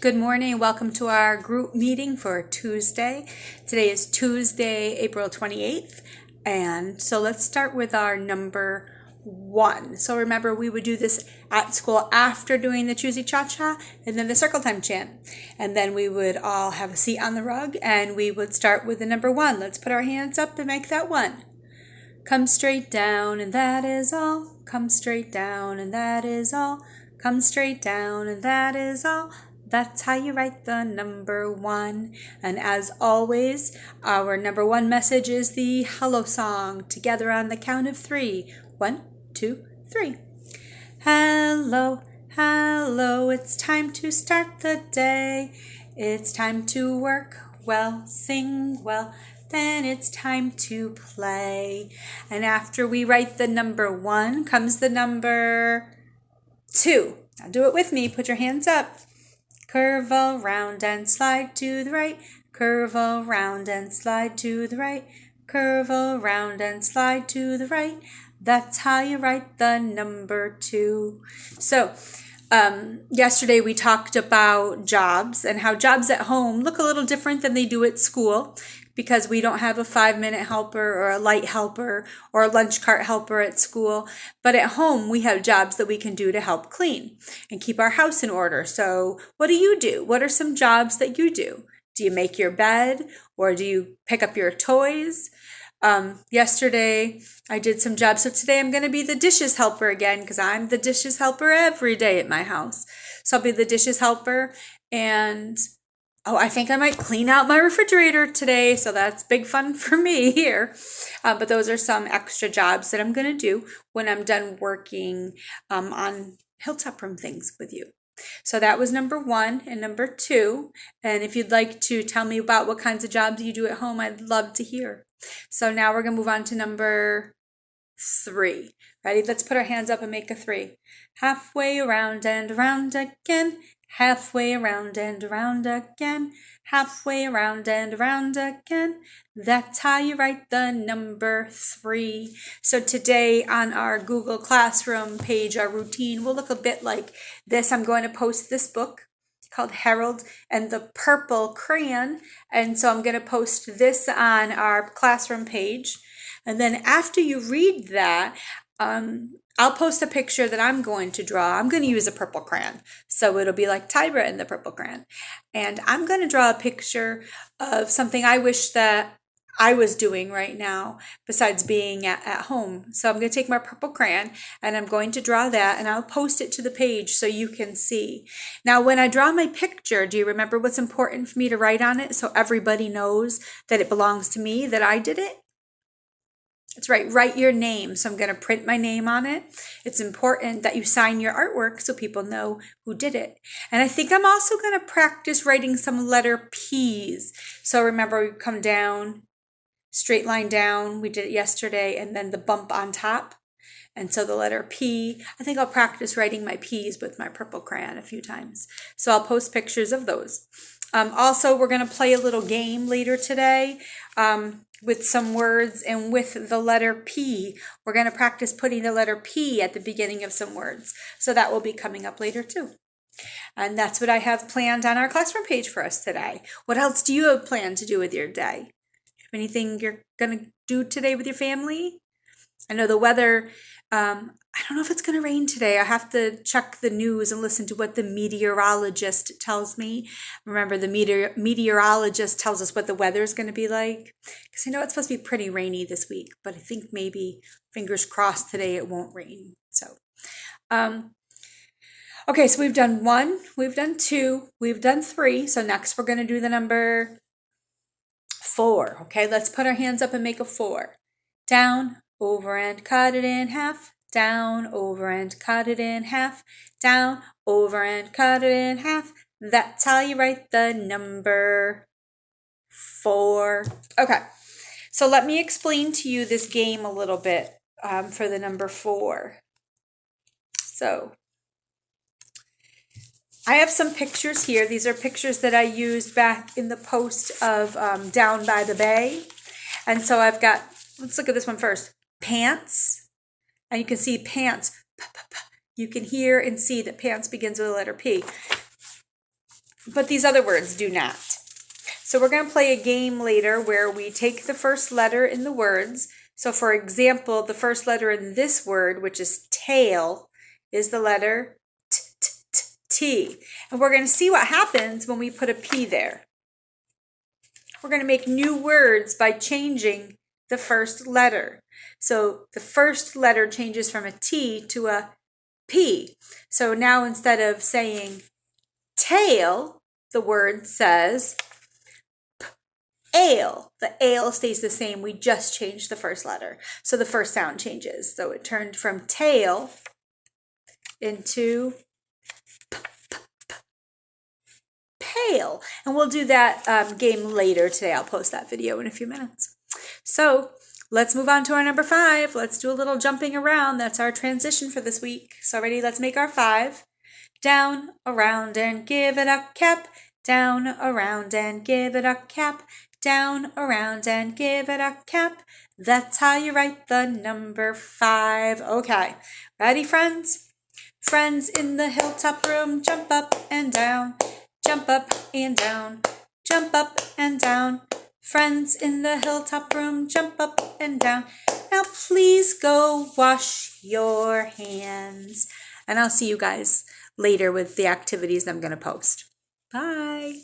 Good morning. Welcome to our group meeting for Tuesday. Today is Tuesday, April 28th. And so let's start with our number 1. So remember, we would do this at school after doing the Choosy Cha-Cha and then the circle time chant. And then we would all have a seat on the rug and we would start with the number 1. Let's put our hands up and make that 1. Come straight down and that is all. Come straight down and that is all. Come straight down and that is all. That's how you write the number 1. And as always, our number 1 message is the hello song. Together on the count of 3. 1, 2, 3. Hello, hello, it's time to start the day. It's time to work well, sing well, then it's time to play. And after we write the number 1 comes the number 2. Now do it with me. Put your hands up. Curve around and slide to the right. Curve around and slide to the right. Curve around and slide to the right. That's how you write the number 2. So, yesterday we talked about jobs and how jobs at home look a little different than they do at school because we don't have a 5-minute helper or a light helper or a lunch cart helper at school. But at home, we have jobs that we can do to help clean and keep our house in order. So what do? What are some jobs that you do? Do you make your bed or do you pick up your toys? Yesterday I did some jobs. So today I'm going to be the dishes helper again because I'm the dishes helper every day at my house. So I'll be the dishes helper and I think I might clean out my refrigerator today. So that's big fun for me here. But those are some extra jobs that I'm going to do when I'm done working on Hilltop Room things with you. So that was number 1 and number 2. And if you'd like to tell me about what kinds of jobs you do at home, I'd love to hear. So now we're going to move on to number 3. Ready? Let's put our hands up and make a 3. Halfway around and around again. Halfway around and around again. Halfway around and around again. That's how you write the number 3. So today on our Google Classroom page, our routine will look a bit like this. I'm going to post this book called Harold and the Purple Crayon. And so I'm going to post this on our classroom page. And then after you read that, I'll post a picture that I'm going to draw. I'm going to use a purple crayon. So it'll be like Tyra and the Purple Crayon. And I'm going to draw a picture of something I wish that I was doing right now besides being at home. So I'm going to take my purple crayon and I'm going to draw that and I'll post it to the page so you can see. Now, when I draw my picture, do you remember what's important for me to write on it so everybody knows that it belongs to me, that I did it? That's right, write your name. So I'm going to print my name on it. It's important that you sign your artwork so people know who did it. And I think I'm also going to practice writing some letter P's. So remember, we come down, straight line down. We did it yesterday, and then the bump on top. And so the letter P, I think I'll practice writing my P's with my purple crayon a few times. So I'll post pictures of those. Also, we're going to play a little game later today with some words, and with the letter P, we're going to practice putting the letter P at the beginning of some words. So that will be coming up later too. And that's what I have planned on our classroom page for us today. What else do you have planned to do with your day? Anything you're going to do today with your family? I know the weather, I don't know if it's going to rain today. I have to check the news and listen to what the meteorologist tells me. Remember, the meteorologist tells us what the weather is going to be like. Because I know it's supposed to be pretty rainy this week, but I think maybe, fingers crossed, today it won't rain. So, okay, so we've done 1, we've done 2, we've done 3. So next we're going to do the number 4. Okay, let's put our hands up and make a 4. Down, over and cut it in half. Down, over and cut it in half. Down, over and cut it in half. That's how you write the number 4. Okay, so let me explain to you this game a little bit for the number 4. So I have some pictures here. These are pictures that I used back in the post of Down by the Bay. And so I've got, let's look at this one first. Pants. And you can see pants. You can hear and see that pants begins with the letter P. but these other words do not. So we're going to play a game later where we take the first letter in the words. So for example, the first letter in this word, which is tail, is the letter T. And we're going to see what happens when we put a P there. We're going to make new words by changing the first letter. So the first letter changes from a T to a P. So now instead of saying tail, the word says ale. The ale stays the same. We just changed the first letter. So the first sound changes. So it turned from tail into pale. And we'll do that game later today. I'll post that video in a few minutes. So let's move on to our number 5. Let's do a little jumping around. That's our transition for this week. So ready? Let's make our 5. Down, around, and give it a cap. Down, around, and give it a cap. Down, around, and give it a cap. That's how you write the number 5. Okay, ready, friends? Friends in the hilltop room, jump up and down. Jump up and down. Jump up and down. Friends in the hilltop room, jump up and down. Now please go wash your hands. And I'll see you guys later with the activities I'm going to post. Bye.